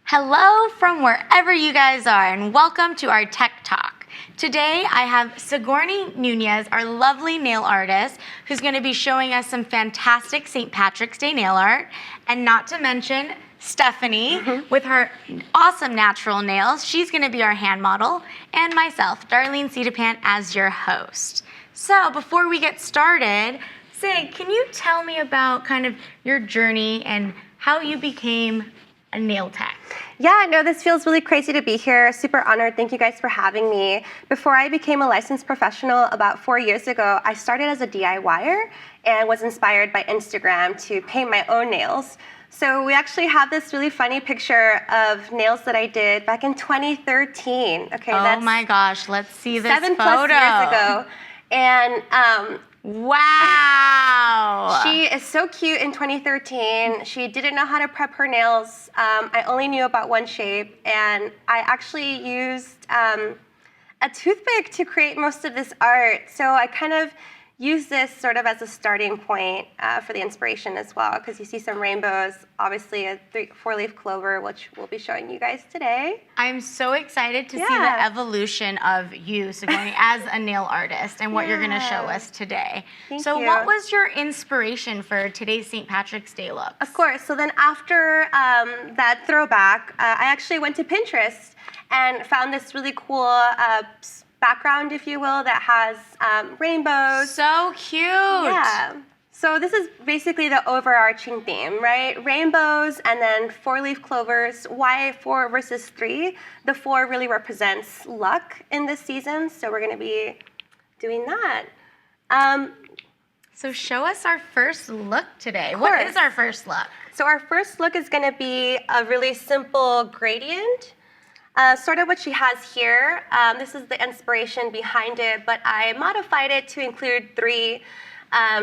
Hello from wherever you guys are, and welcome to our Tech Talk. Today I have Sigourney Nunez, our lovely nail artist, who's going to be showing us some fantastic St. Patrick's Day nail art, and not to mention Stephanie with her awesome natural nails. She's going to be our hand model, and myself, Darlene Cedapan, as your host. So before we get started, Sig, can you tell me about kind of your journey and how you became a nail tech? Yeah, no, this feels really crazy to be here. Super honored. Thank you guys for having me. Before I became a licensed professional about 4 years ago, I started as a DIYer and was inspired by Instagram to paint my own nails. So we actually have this really funny picture of nails that I did back in 2013. Okay, oh my gosh, let's see this 7+ photo. years ago. And wow. She is so cute in 2013. She didn't know how to prep her nails. I only knew about one shape, and I actually used a toothpick to create most of this art. So I kind of use this sort of as a starting point for the inspiration as well, because you see some rainbows, obviously a 4-leaf clover, which we'll be showing you guys today. I'm so excited to see the evolution of you, Sigourney, as a nail artist and what you're going to show us today. Thank you. What was your inspiration for today's St. Patrick's Day look? Of course. So then after that throwback, I actually went to Pinterest and found this really cool background, if you will, that has rainbows. So cute. Yeah. So this is basically the overarching theme, right? Rainbows and then 4-leaf clovers. Why 4 versus 3? The 4 really represents luck in this season, so we're going to be doing that. So show us our first look today. What is our first look? So our first look is going to be a really simple gradient. Sort of what she has here. This is the inspiration behind it, but I modified it to include 3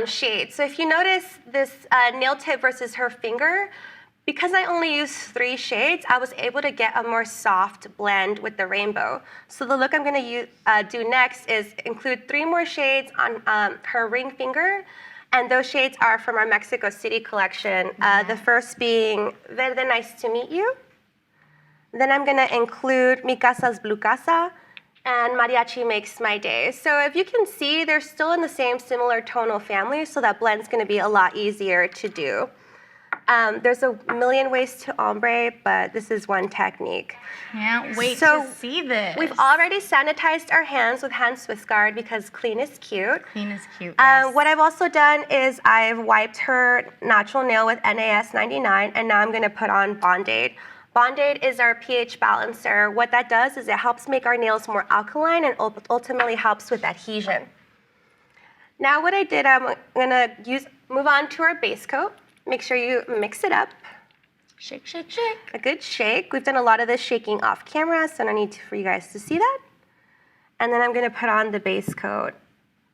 shades. So if you notice this nail tip versus her finger, because I only used 3 shades, I was able to get a more soft blend with the rainbow. So the look I'm going to do next is include 3 more shades on her ring finger, and those shades are from our Mexico City collection. The first being Verde Nice to Meet You. Then I'm going to include Mi Casa's Blue Casa and Mariachi Makes My Day. So if you can see, they're still in the same similar tonal family, so that blend's going to be a lot easier to do. There's a million ways to ombre, but this is one technique. Can't wait to see this. We've already sanitized our hands with hand Swiss Guard because clean is cute. Clean is cute, yes. What I've also done is I've wiped her natural nail with NAS 99, and now I'm going to put on Bond-Aid. Bond-Aid is our pH balancer. What that does is it helps make our nails more alkaline and ultimately helps with adhesion. Now what I did, I'm gonna move on to our base coat. Make sure you mix it up. Shake, shake, shake. A good shake. We've done a lot of this shaking off camera, so no need for you guys to see that. And then I'm gonna put on the base coat.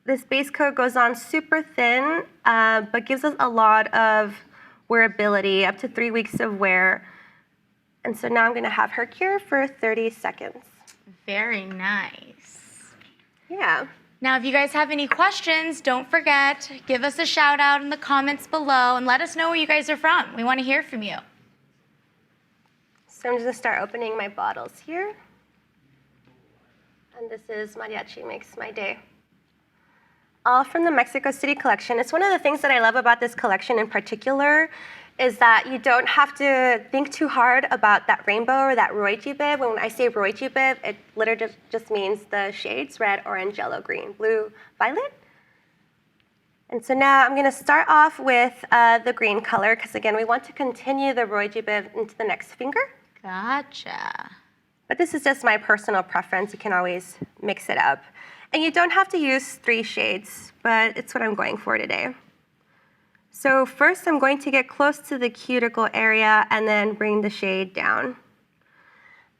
This base coat goes on super thin, but gives us a lot of wearability, up to 3 weeks of wear. And so now I'm going to have her cure for 30 seconds. Very nice. Yeah. Now, if you guys have any questions, don't forget, give us a shout out in the comments below and let us know where you guys are from. We want to hear from you. So I'm just going to start opening my bottles here. And this is Mariachi Makes My Day. All from the Mexico City collection. It's one of the things that I love about this collection in particular is that you don't have to think too hard about that rainbow or that roy jibib. When I say roy jibib, it literally just means the shades red, orange, yellow, green, blue, violet. And so now I'm going to start off with the green color, because again, we want to continue the roy jibib into the next finger. Gotcha. But this is just my personal preference. You can always mix it up. And you don't have to use 3 shades, but it's what I'm going for today. So first I'm going to get close to the cuticle area and then bring the shade down.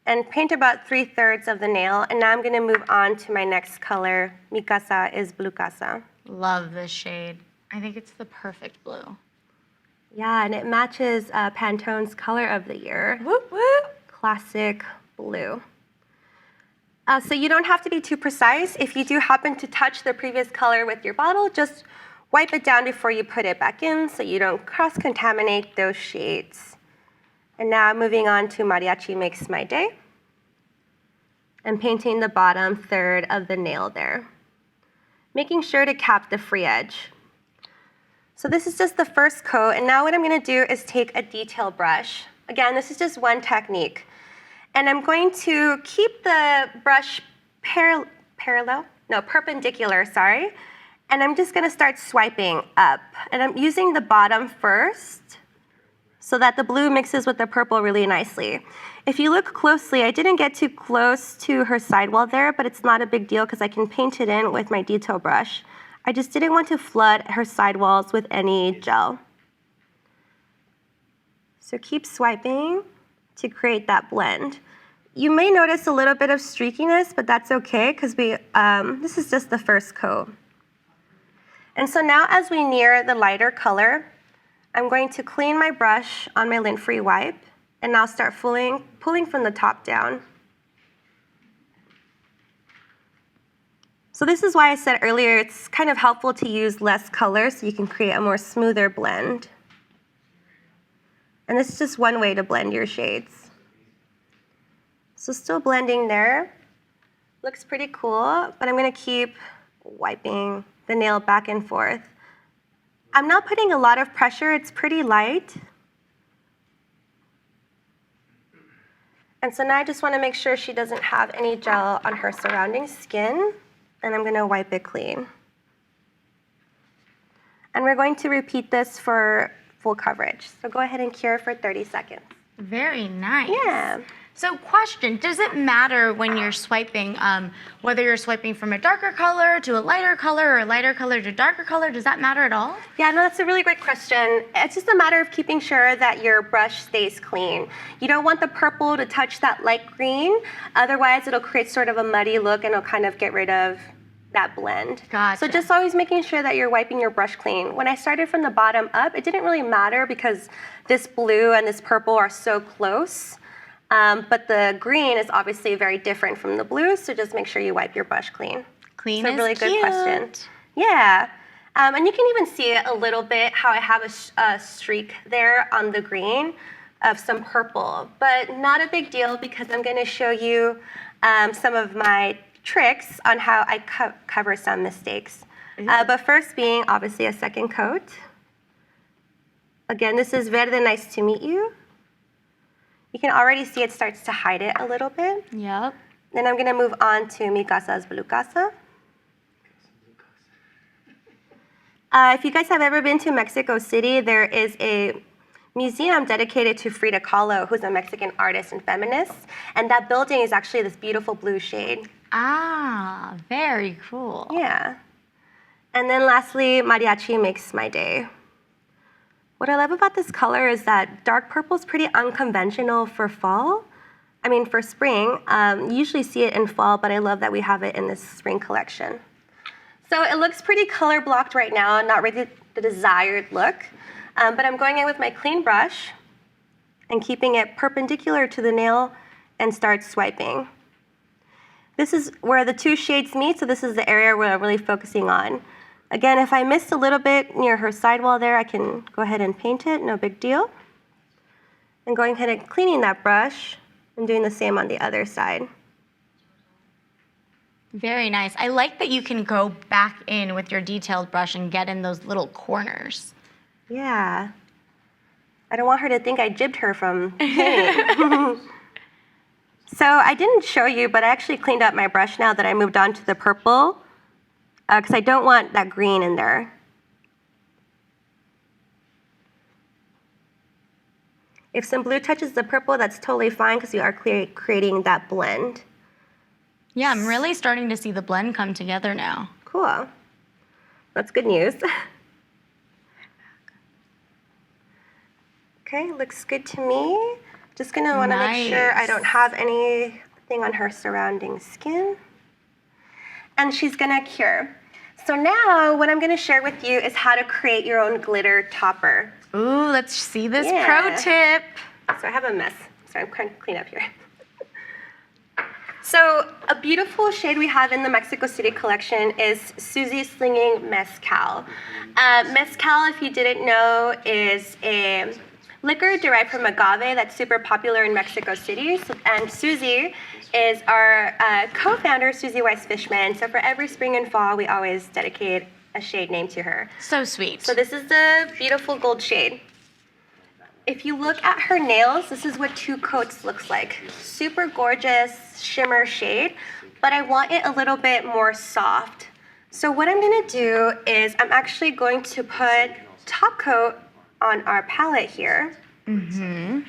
And paint about 3/3 of the nail. And now I'm going to move on to my next color. Mi Casa is Blue Casa. Love this shade. I think it's the perfect blue. Yeah, and it matches Pantone's color of the year. Whoop, whoop. Classic blue. So you don't have to be too precise. If you do happen to touch the previous color with your bottle, just wipe it down before you put it back in so you don't cross-contaminate those shades. And now moving on to Mariachi Makes My Day and painting the bottom third of the nail there, making sure to cap the free edge. So this is just the first coat, and now what I'm going to do is take a detail brush. Again, this is just one technique. And I'm going to keep the brush perpendicular, sorry. And I'm just going to start swiping up. And I'm using the bottom first so that the blue mixes with the purple really nicely. If you look closely, I didn't get too close to her sidewall there, but it's not a big deal because I can paint it in with my detail brush. I just didn't want to flood her sidewalls with any gel. So keep swiping to create that blend. You may notice a little bit of streakiness, but that's okay because this is just the first coat. And so now as we near the lighter color, I'm going to clean my brush on my lint-free wipe, and now start pulling from the top down. So this is why I said earlier it's kind of helpful to use less color so you can create a more smoother blend. And this is just one way to blend your shades. So still blending there. Looks pretty cool, but I'm going to keep wiping the nail back and forth. I'm not putting a lot of pressure, it's pretty light. And so now I just want to make sure she doesn't have any gel on her surrounding skin, and I'm going to wipe it clean. And we're going to repeat this for full coverage. So go ahead and cure for 30 seconds. Very nice. Yeah. So question, does it matter when you're swiping, whether you're swiping from a darker color to a lighter color or a lighter color to darker color? Does that matter at all? Yeah, no, that's a really great question. It's just a matter of keeping sure that your brush stays clean. You don't want the purple to touch that light green, otherwise it'll create sort of a muddy look and it'll kind of get rid of that blend. Gotcha. So just always making sure that you're wiping your brush clean. When I started from the bottom up, it didn't really matter because this blue and this purple are so close. But the green is obviously very different from the blue, so just make sure you wipe your brush clean. Clean is a really cute. Good question. Yeah. And you can even see it a little bit, how I have a streak there on the green of some purple, but not a big deal because I'm going to show you some of my tricks on how I cover some mistakes. But first being obviously a second coat. Again, this is Verde Nice to Meet You. You can already see it starts to hide it a little bit. Yep. Then I'm going to move on to Mi Casa's Blue Casa. If you guys have ever been to Mexico City, there is a museum dedicated to Frida Kahlo, who's a Mexican artist and feminist. And that building is actually this beautiful blue shade. Ah, very cool. Yeah. And then lastly, Mariachi Makes My Day. What I love about this color is that dark purple is pretty unconventional for fall. I mean, for spring. You usually see it in fall, but I love that we have it in this spring collection. So it looks pretty color blocked right now, not really the desired look. But I'm going in with my clean brush and keeping it perpendicular to the nail and start swiping. This is where the two shades meet, so this is the area where I'm really focusing on. Again, if I missed a little bit near her sidewall there, I can go ahead and paint it, no big deal. And going ahead and cleaning that brush and doing the same on the other side. Very nice. I like that you can go back in with your detailed brush and get in those little corners. Yeah. I don't want her to think I jibbed her from painting. So I didn't show you, but I actually cleaned up my brush now that I moved on to the purple. Because I don't want that green in there. If some blue touches the purple, that's totally fine because you are creating that blend. Yeah, I'm really starting to see the blend come together now. Cool. That's good news. Okay, looks good to me. Just gonna want to make sure I don't have anything on her surrounding skin. And she's gonna cure. So now what I'm gonna share with you is how to create your own glitter topper. Ooh, let's see this pro tip. So I have a mess. So I'm trying to clean up here. So a beautiful shade we have in the Mexico City collection is Susie Slinging Mezcal. Mezcal, if you didn't know, is a liquor derived from agave that's super popular in Mexico City. And Susie is our co-founder, Susie Weiss Fishman. So for every spring and fall, we always dedicate a shade named to her. So sweet. So this is the beautiful gold shade. If you look at her nails, this is what 2 coats looks like. Super gorgeous shimmer shade, but I want it a little bit more soft. So what I'm gonna do is I'm actually going to put top coat on our palette here. And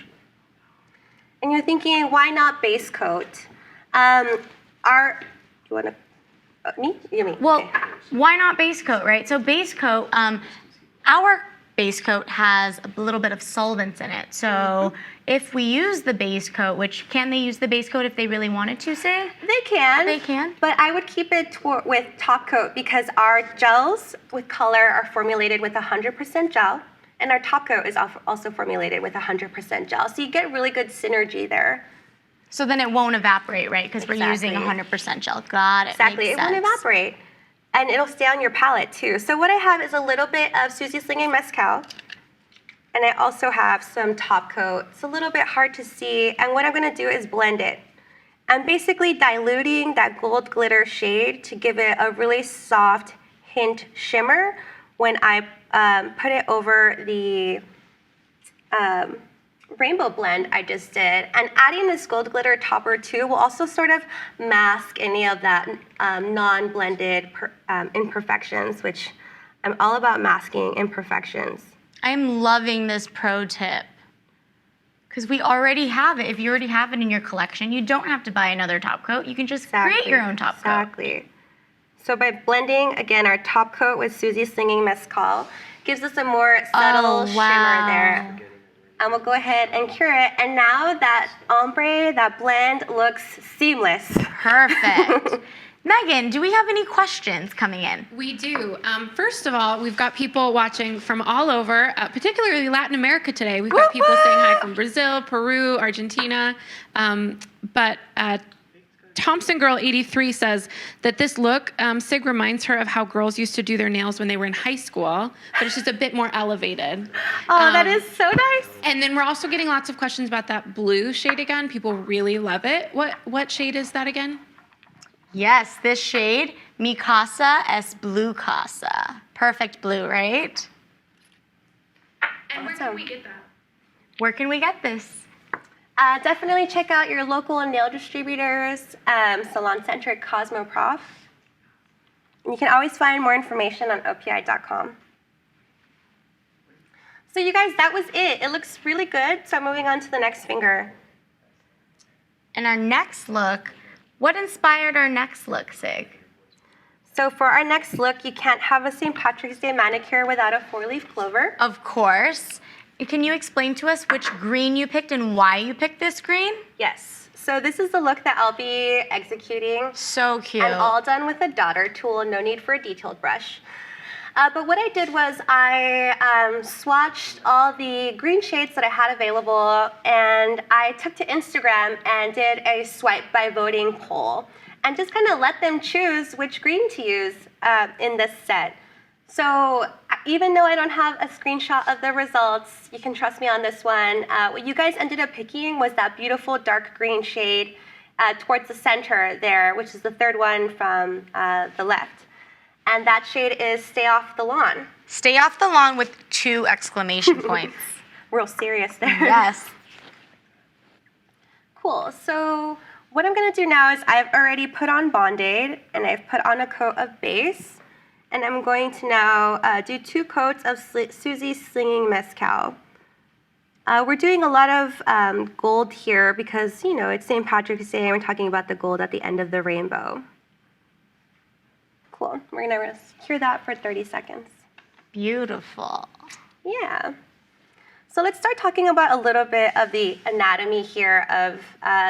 you're thinking, why not base coat? You wanna, me? You me? Well, Okay. why not base coat, right? So base coat, our base coat has a little bit of solvents in it. So if we use the base coat, which can they use the base coat if they really wanted to, say? They can. They can. But I would keep it with top coat because our gels with color are formulated with 100% gel, and our top coat is also formulated with 100% gel. So you get really good synergy there. So then it won't evaporate, right? Because we're using 100% gel. Got it. Exactly. Makes It won't sense. evaporate. And it'll stay on your palette too. So what I have is a little bit of Susie Slinging Mezcal. And I also have some top coat. It's a little bit hard to see. And what I'm gonna do is blend it. I'm basically diluting that gold glitter shade to give it a really soft hint shimmer when I put it over the rainbow blend I just did. And adding this gold glitter topper too will also sort of mask any of that non-blended imperfections, which I'm all about masking imperfections. I'm loving this pro tip. Because we already have it. If you already have it in your collection, you don't have to buy another top coat. You can just create your own top coat. Exactly. So by blending, again, our top coat with Susie Slinging Mezcal gives us a more subtle shimmer there. And we'll go ahead and cure it. And now that ombre, that blend looks seamless. Perfect. Megan, do we have any questions coming in? We do. First of all, we've got people watching from all over, particularly Latin America today. We've got people saying hi from Brazil, Peru, Argentina. But Thompson Girl 83 says that this look, Sig, reminds her of how girls used to do their nails when they were in high school, but it's just a bit more elevated. Oh, that is so nice. And then we're also getting lots of questions about that blue shade again. People really love it. What shade is that again? Yes, this shade, Mi Casa es Blue Casa. Perfect blue, right? And where can we get that? Where can we get this? Definitely check out your local nail distributors, Salon Centric, Cosmoprof. And you can always find more information on opi.com. So you guys, that was it. It looks really good. So I'm moving on to the next finger. And our next look, what inspired our next look, Sig? So for our next look, you can't have a St. Patrick's Day manicure without a 4-leaf clover. Of course. And can you explain to us which green you picked and why you picked this green? Yes. So this is the look that I'll be executing. So cute. And all done with a daughter tool, no need for a detailed brush. But what I did was I swatched all the green shades that I had available, and I took to Instagram and did a swipe by voting poll and just kind of let them choose which green to use in this set. So even though I don't have a screenshot of the results, you can trust me on this one. What you guys ended up picking was that beautiful dark green shade towards the center there, which is the third one from the left. And that shade is Stay Off the Lawn. Stay off the lawn with 2 exclamation points. Real serious there. Yes. Cool. So what I'm going to do now is I've already put on Band-Aid, and I've put on a coat of base. And I'm going to now do 2 coats of Susie Slinging Mezcal. We're doing a lot of gold here because, you know, it's St. Patrick's Day, and we're talking about the gold at the end of the rainbow. Cool. We're going to cure that for 30 seconds. Beautiful. Yeah. So let's start talking about a little bit of the anatomy here of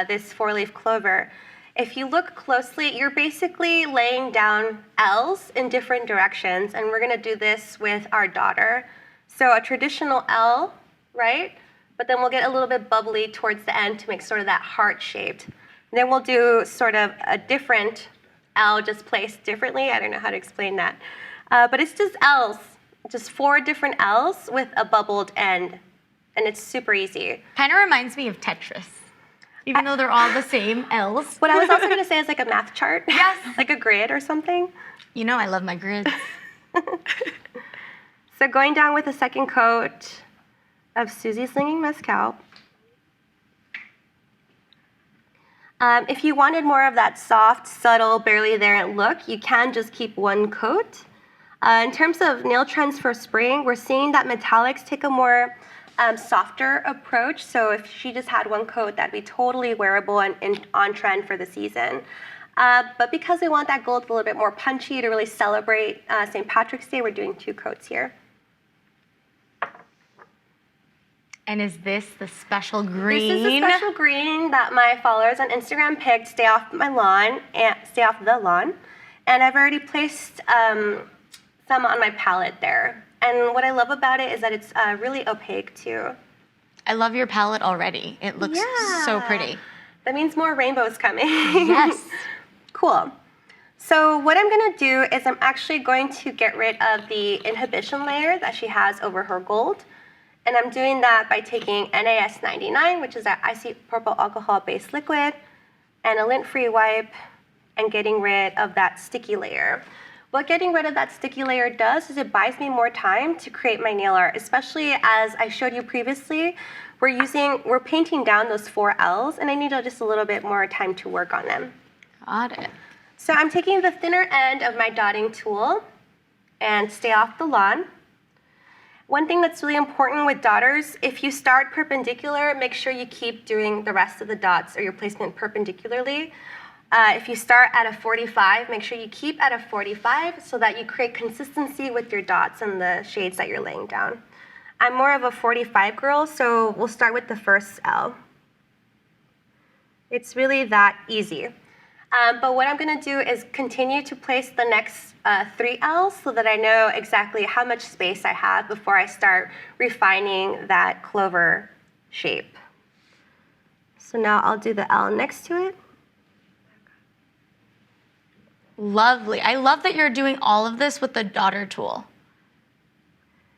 this 4-leaf clover. If you look closely, you're basically laying down L's in different directions, and we're going to do this with our daughter. So a traditional L, right? But then we'll get a little bit bubbly towards the end to make sort of that heart-shaped. Then we'll do sort of a different L just placed differently. I don't know how to explain that. But it's just L's, just 4 different L's with a bubbled end and it's super easy. Kind of reminds me of Tetris, even though they're all the same L's. What I was also going to say is like a math chart. Yes. Like a grid or something. You know I love my grids. So going down with a second coat of Susie Slinging Mezcal. If you wanted more of that soft, subtle, barely there look, you can just keep one coat. In terms of nail trends for spring, we're seeing that metallics take a more softer approach. So if she just had one coat, that'd be totally wearable and on trend for the season. But because we want that gold a little bit more punchy to really celebrate St. Patrick's Day, we're doing 2 coats here. And is this the special green? This is the special green that my followers on Instagram picked, stay off my lawn, and stay off the lawn. And I've already placed some on my palette there. And what I love about it is that it's really opaque too. I love your palette already. It looks so pretty. That means more rainbows coming. Yes. Cool. So what I'm gonna do is I'm actually going to get rid of the inhibition layer that she has over her gold. And I'm doing that by taking NAS 99, which is that icy purple alcohol-based liquid, and a lint-free wipe, and getting rid of that sticky layer. What getting rid of that sticky layer does is it buys me more time to create my nail art, especially as I showed you previously, we're painting down those 4 L's, and I need just a little bit more time to work on them. Got it. So I'm taking the thinner end of my dotting tool and stay off the lawn. One thing that's really important with dotters, if you start perpendicular, make sure you keep doing the rest of the dots or your placement perpendicularly. If you start at a 45, make sure you keep at a 45 so that you create consistency with your dots and the shades that you're laying down. I'm more of a 45 girl, so we'll start with the first L. It's really that easy. But what I'm gonna do is continue to place the next 3 L's so that I know exactly how much space I have before I start refining that clover shape. So now I'll do the L next to it. Lovely. I love that you're doing all of this with the dotter tool.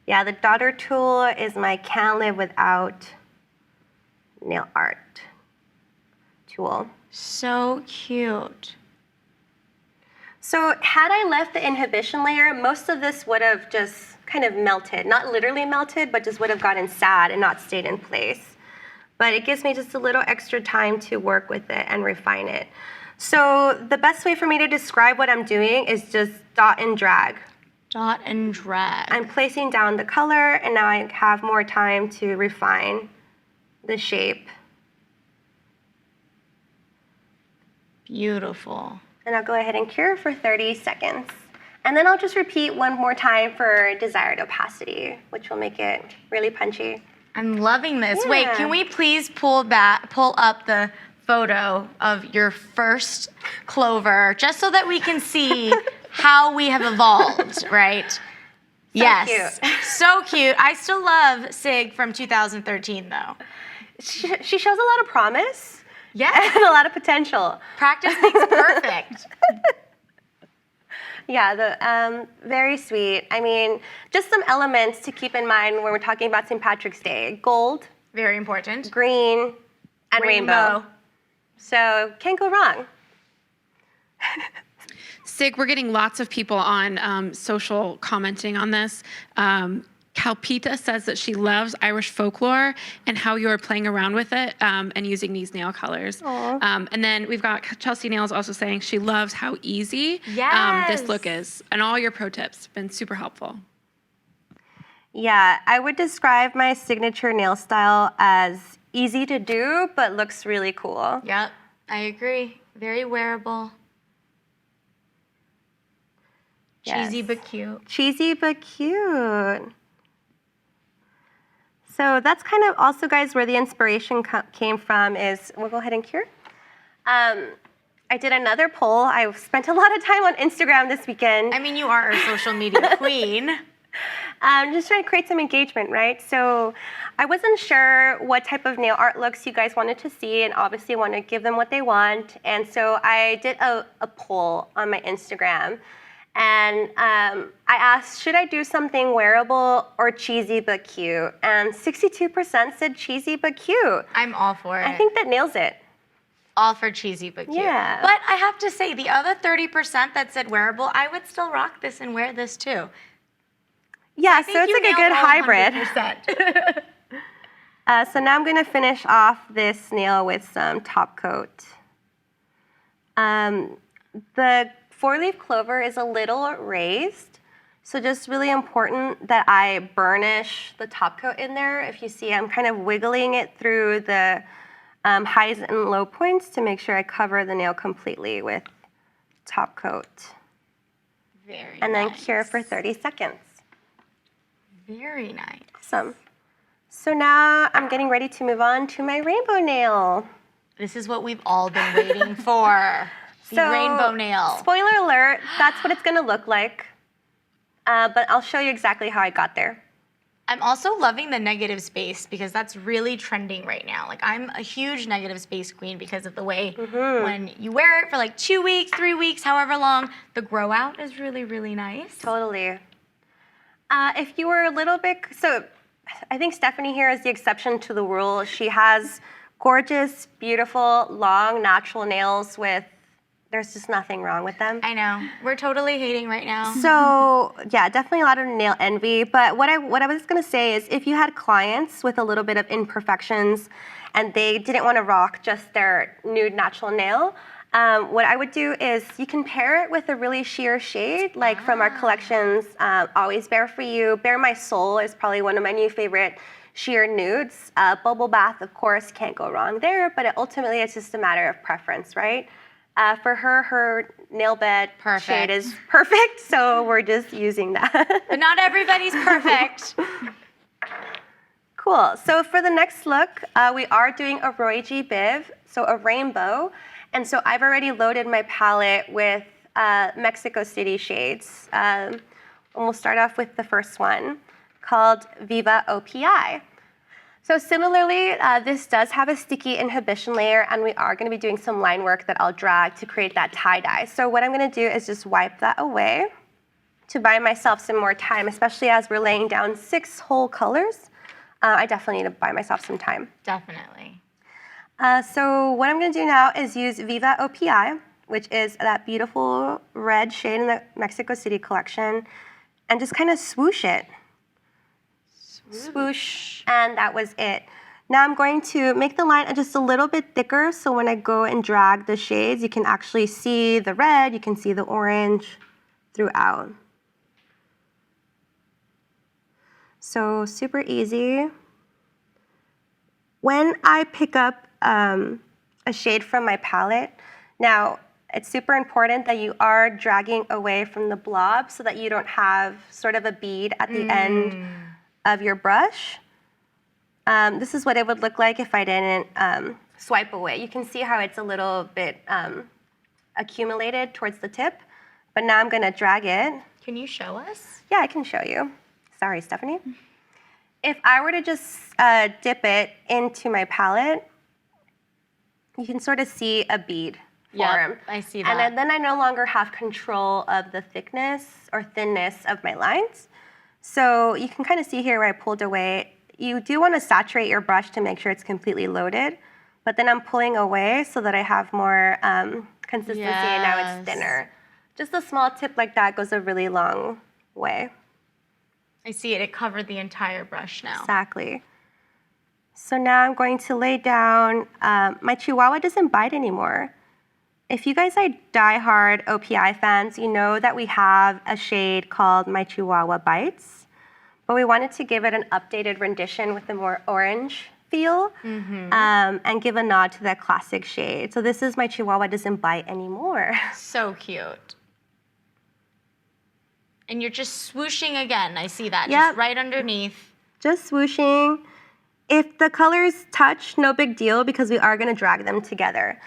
Yeah, the dotter tool is my can't live without nail art tool. So cute. So had I left the inhibition layer, most of this would have just kind of melted. Not literally melted, but just would have gotten sad and not stayed in place. But it gives me just a little extra time to work with it and refine it. So the best way for me to describe what I'm doing is just dot and drag. Dot and drag. I'm placing down the color, and now I have more time to refine the shape. Beautiful. And I'll go ahead and cure for 30 seconds. And then I'll just repeat one more time for desired opacity, which will make it really punchy. I'm loving this. Yeah. Wait, can we please pull up the photo of your first Clover, just so that we can see how we have evolved, right? Yes. Cute. So cute. I still love Sig from 2013, though. She shows a lot of promise. Yes. And a lot of potential. Practice makes perfect. Yeah, very sweet. I mean, just some elements to keep in mind when we're talking about St. Patrick's Day. Gold, Very important. green, and rainbow. So can't go wrong. Sig, we're getting lots of people on social commenting on this. Calpita says that she loves Irish folklore and how you are playing around with it and using these nail colors. And then we've got Chelsea Nails also saying she loves how easy this look is. And all your pro tips have been super helpful. Yeah, I would describe my signature nail style as easy to do, but looks really cool. Yep, I agree. Very wearable. Yes. Cheesy but cute. Cheesy but cute. So that's kind of also, guys, where the inspiration came from is, we'll go ahead and cure. I did another poll. I spent a lot of time on Instagram this weekend. I mean, you are our social media queen. Just trying to create some engagement, right? So I wasn't sure what type of nail art looks you guys wanted to see, and obviously want to give them what they want. And so I did a poll on my Instagram. And I asked, should I do something wearable or cheesy but cute? And 62% said cheesy but cute. I'm all for it. I think that nails it. All for cheesy but cute. Yeah. But I have to say, the other 30% that said wearable, I would still rock this and wear this too. Yeah, I think so it's you like a nailed good all hybrid. 100%. So now I'm going to finish off this nail with some top coat. The four-leaf clover is a little raised, so just really important that I burnish the top coat in there. If you see, I'm kind of wiggling it through the highs and low points to make sure I cover the nail completely with top coat. Very And nice. then cure for 30 seconds. Very nice. Awesome. So now I'm getting ready to move on to my rainbow nail. This is what we've all been waiting for. The rainbow nail. Spoiler alert, that's what it's gonna look like. But I'll show you exactly how I got there. I'm also loving the negative space because that's really trending right now. Like, I'm a huge negative space queen because of the way when you wear it for like 2 weeks, 3 weeks, however long, the grow out is really, really nice. Totally. If you were a little bit, so I think Stephanie here is the exception to the rule. She has gorgeous, beautiful, long, natural nails with, there's just nothing wrong with them. I know. We're totally hating right now. So yeah, definitely a lot of nail envy. But what I was gonna say is, if you had clients with a little bit of imperfections and they didn't want to rock just their nude natural nail, what I would do is you can pair it with a really sheer shade, like from our collections, Always Bare For You. Bare My Soul is probably one of my new favorite sheer nudes. Bubble Bath, of course, can't go wrong there, but ultimately it's just a matter of preference, right? For her nail bed shade is perfect, so we're just using that. But not everybody's perfect. Cool. So for the next look, we are doing a Roy G. Biv, so a rainbow. And so I've already loaded my palette with Mexico City shades. And we'll start off with the first one, called Viva OPI. So similarly, this does have a sticky inhibition layer, and we are going to be doing some line work that I'll drag to create that tie-dye. So what I'm going to do is just wipe that away to buy myself some more time, especially as we're laying down 6 whole colors. I definitely need to buy myself some time. Definitely. So what I'm going to do now is use Viva OPI, which is that beautiful red shade in the Mexico City collection, and just kind of swoosh it. Swoosh, and that was it. Now I'm going to make the line just a little bit thicker, so when I go and drag the shades, you can actually see the red, you can see the orange throughout. So super easy. When I pick up a shade from my palette, now it's super important that you are dragging away from the blob so that you don't have sort of a bead at the end of your brush. This is what it would look like if I didn't swipe away. You can see how it's a little bit accumulated towards the tip, but now I'm gonna drag it. Can you show us? Yeah, I can show you. Sorry, Stephanie. If I were to just dip it into my palette, you can sort of see a bead form. I see that. And then I no longer have control of the thickness or thinness of my lines. So you can kind of see here where I pulled away. You do want to saturate your brush to make sure it's completely loaded, but then I'm pulling away so that I have more consistency and now it's thinner. Just a small tip like that goes a really long way. I see it. It covered the entire brush now. Exactly. So now I'm going to lay down, my Chihuahua doesn't bite anymore. If you guys are diehard OPI fans, you know that we have a shade called My Chihuahua Bites, but we wanted to give it an updated rendition with a more orange feel and give a nod to that classic shade. So this is My Chihuahua Doesn't Bite Anymore. So cute. And you're just swooshing again. I see that. Yep. Just right underneath. Just swooshing. If the colors touch, no big deal because we are going to drag them together.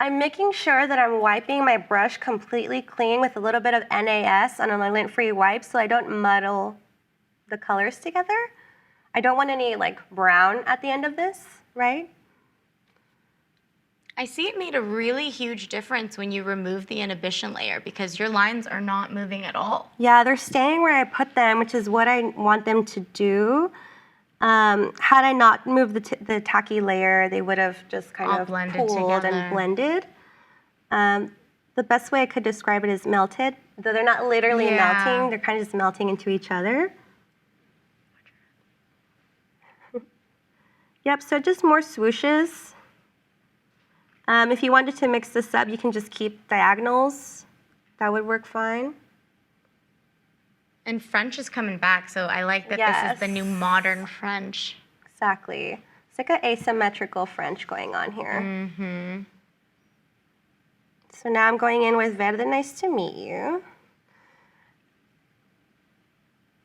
I'm making sure that I'm wiping my brush completely clean with a little bit of NAS on my lint-free wipe so I don't muddle the colors together. I don't want any like brown at the end of this, right? I see it made a really huge difference when you remove the inhibition layer because your lines are not moving at all. Yeah, they're staying where I put them, which is what I want them to do. Had I not moved the tacky layer, they would have just kind All of blended pooled together. and blended. The best way I could describe it is melted. Though they're not literally Yeah. melting, they're kind of just melting into each other. Yep, so just more swooshes. If you wanted to mix this up, you can just keep diagonals. That would work fine. And French is coming back, so I like that this is the new modern French. Exactly. It's like an asymmetrical French going on here. Mm-hmm. So now I'm going in with Verde, nice to meet you.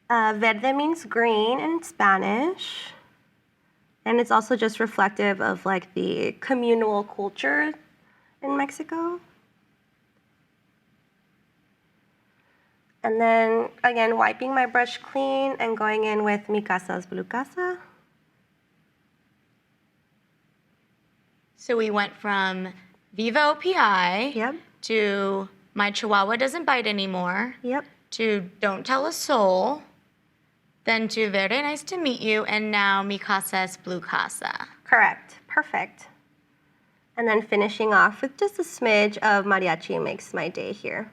Verde means green in Spanish. And it's also just reflective of like the communal culture in Mexico. And then again, wiping my brush clean and going in with Mi Casa's Blue Casa. So we went from Viva OPI Yep. to My Chihuahua Doesn't Bite Anymore Yep. to Don't Tell a Soul, then to Verde Nice to Meet You, and now Mi Casa's Blue Casa. Correct. Perfect. And then finishing off with just a smidge of Mariachi Makes My Day here.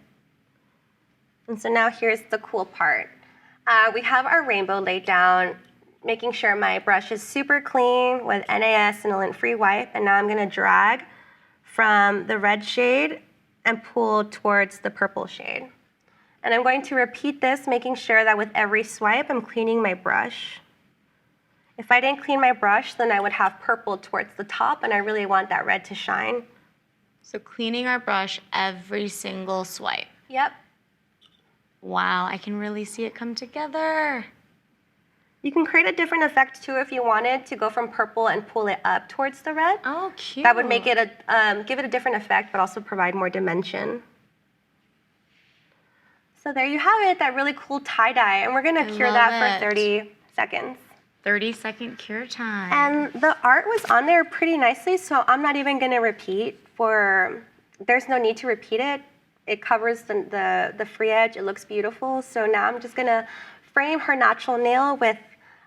And so now here's the cool part. We have our rainbow laid down, making sure my brush is super clean with NAS and a lint-free wipe. And now I'm going to drag from the red shade and pull towards the purple shade. And I'm going to repeat this, making sure that with every swipe, I'm cleaning my brush. If I didn't clean my brush, then I would have purple towards the top, and I really want that red to shine. So cleaning our brush every single swipe. Yep. Wow, I can really see it come together. You can create a different effect too if you wanted to go from purple and pull it up towards the red. Oh, cute. That would make it give it a different effect, but also provide more dimension. So there you have it, that really cool tie-dye. And we're going to cure that for 30 seconds. 30-second cure time. And the art was on there pretty nicely, so I'm not even going to repeat there's no need to repeat it. It covers the free edge. It looks beautiful. So now I'm just going to frame her natural nail with,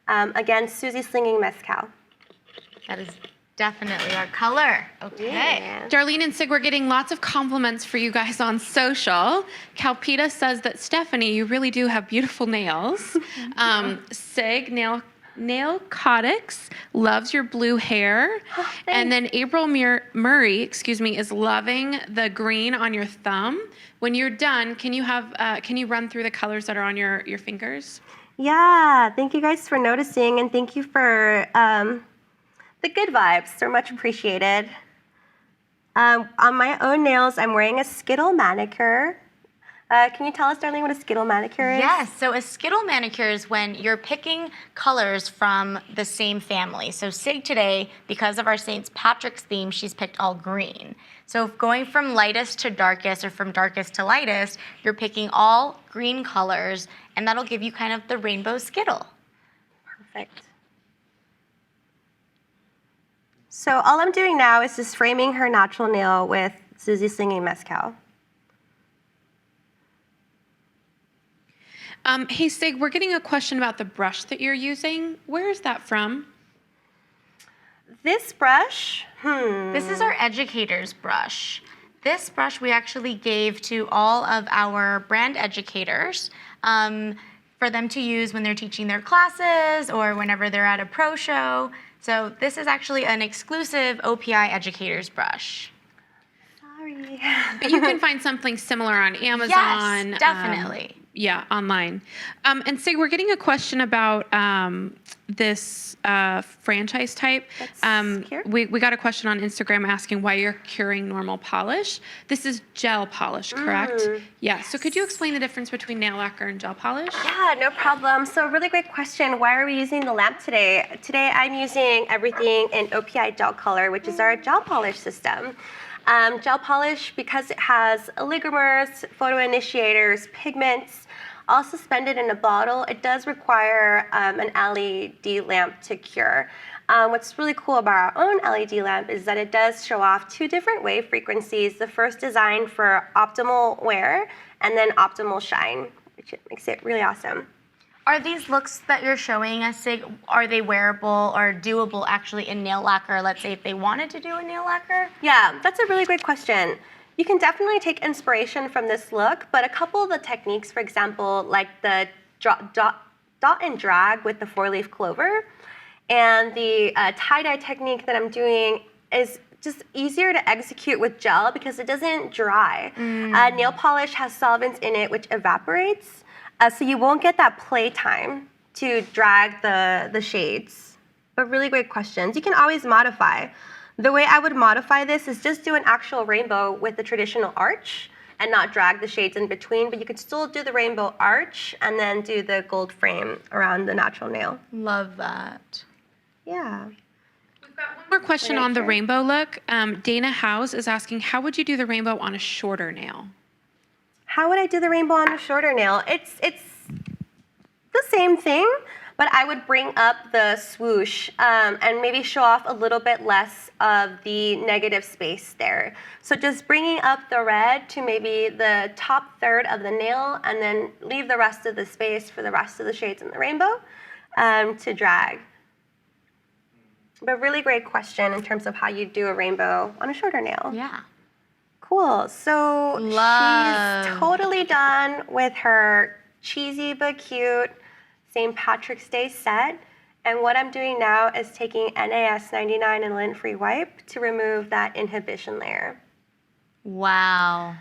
again, Susie Slinging Mezcal. That is definitely our color. Okay. Yeah. Darlene and Sig, we're getting lots of compliments for you guys on social. Calpita says that, Stephanie, you really do have beautiful nails. Sig, Nail Cotix loves your blue hair. And then April Murray, is loving the green on your thumb. When you're done, can you run through the colors that are on your fingers? Yeah, thank you guys for noticing, and thank you for the good vibes. They're much appreciated. On my own nails, I'm wearing a Skittle Manicure. Can you tell us, Darlene, what a Skittle Manicure is? Yes, so a Skittle Manicure is when you're picking colors from the same family. So Sig today, because of our St. Patrick's theme, she's picked all green. So going from lightest to darkest or from darkest to lightest, you're picking all green colors, and that'll give you kind of the rainbow Skittle. Perfect. So all I'm doing now is just framing her natural nail with Susie Slinging Mezcal. Hey, Sig, we're getting a question about the brush that you're using. Where is that from? This brush, This is our educator's brush. This brush we actually gave to all of our brand educators for them to use when they're teaching their classes or whenever they're at a pro show. So this is actually an exclusive OPI educator's brush. Sorry. But you can find something similar on Amazon. Yes, definitely. Yeah, online. And Sig, we're getting a question about this franchise type. We got a question on Instagram asking why you're curing normal polish. This is gel polish, correct? Yeah. So could you explain the difference between nail lacquer and gel polish? Yeah, no problem. So really great question. Why are we using the lamp today? Today I'm using everything in OPI gel color, which is our gel polish system. Gel polish, because it has oligomers, photoinitiators, pigments, all suspended in a bottle, it does require an LED lamp to cure. What's really cool about our own LED lamp is that it does show off 2 different wave frequencies. The first designed for optimal wear and then optimal shine, which makes it really awesome. Are these looks that you're showing us, Sig, are they wearable or doable actually in nail lacquer? Let's say if they wanted to do a nail lacquer? Yeah, that's a really great question. You can definitely take inspiration from this look, but a couple of the techniques, for example, like the dot and drag with the 4-leaf clover, and the tie-dye technique that I'm doing is just easier to execute with gel because it doesn't dry. Nail polish has solvents in it which evaporates, so you won't get that play time to drag the shades. But really great questions. You can always modify. The way I would modify this is just do an actual rainbow with the traditional arch and not drag the shades in between, but you could still do the rainbow arch and then do the gold frame around the natural nail. Love that. Yeah. We've got one more question on the rainbow look. Dana House is asking, how would you do the rainbow on a shorter nail? How would I do the rainbow on a shorter nail? It's the same thing, but I would bring up the swoosh and maybe show off a little bit less of the negative space there. So just bringing up the red to maybe the top third of the nail and then leave the rest of the space for the rest of the shades in the rainbow to drag. But really great question in terms of how you do a rainbow on a shorter nail. Yeah. Cool. So Love. she's totally done with her cheesy but cute St. Patrick's Day set. And what I'm doing now is taking NAS 99 and lint-free wipe to remove that inhibition layer. Wow.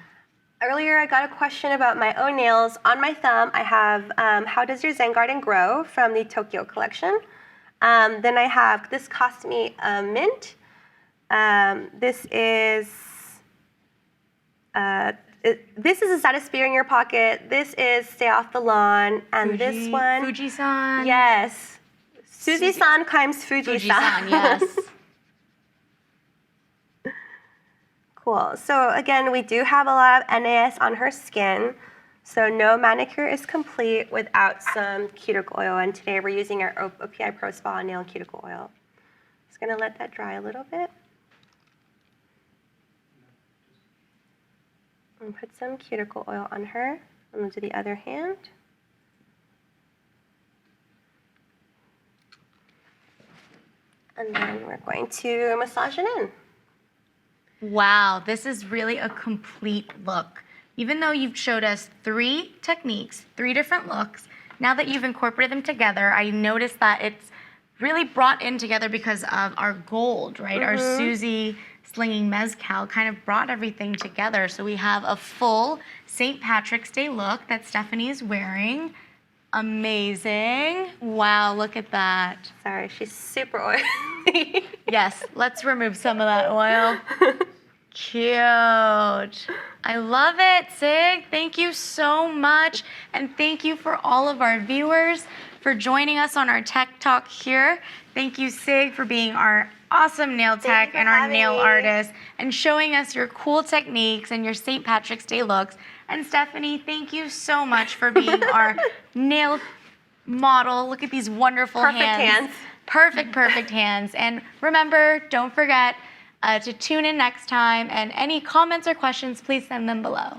Earlier, I got a question about my own nails. On my thumb, I have How Does Your Zen Garden Grow from the Tokyo collection. Then I have, this cost me a mint. This is a status spear in your pocket. This is Stay Off the Lawn. And this one. Fuji-san. Yes. Suzy-san climbs Fuji-san. Fuji-san, yes. Cool. So again, we do have a lot of NAS on her skin. So no manicure is complete without some cuticle oil. And today we're using our OPI Pro Spa Nail Cuticle Oil. Just gonna let that dry a little bit. And put some cuticle oil on her. And we'll do the other hand. And then we're going to massage it in. Wow, this is really a complete look. Even though you've showed us 3 techniques, 3 different looks, now that you've incorporated them together, I noticed that it's really brought in together because of our gold, right? Our Suzy slinging mezcal kind of brought everything together. So we have a full St. Patrick's Day look that Stephanie's wearing. Amazing. Wow, look at that. Sorry, she's super oily. Yes, let's remove some of that oil. Cute. I love it, Sig. Thank you so much. And thank you for all of our viewers for joining us on our Tech Talk here. Thank you, Sig, for being our awesome nail tech and our nail artist and showing us your cool techniques and your St. Patrick's Day looks. And Stephanie, thank you so much for being our nail model. Look at these wonderful hands. Perfect hands. And remember, don't forget to tune in next time. And any comments or questions, please send them below.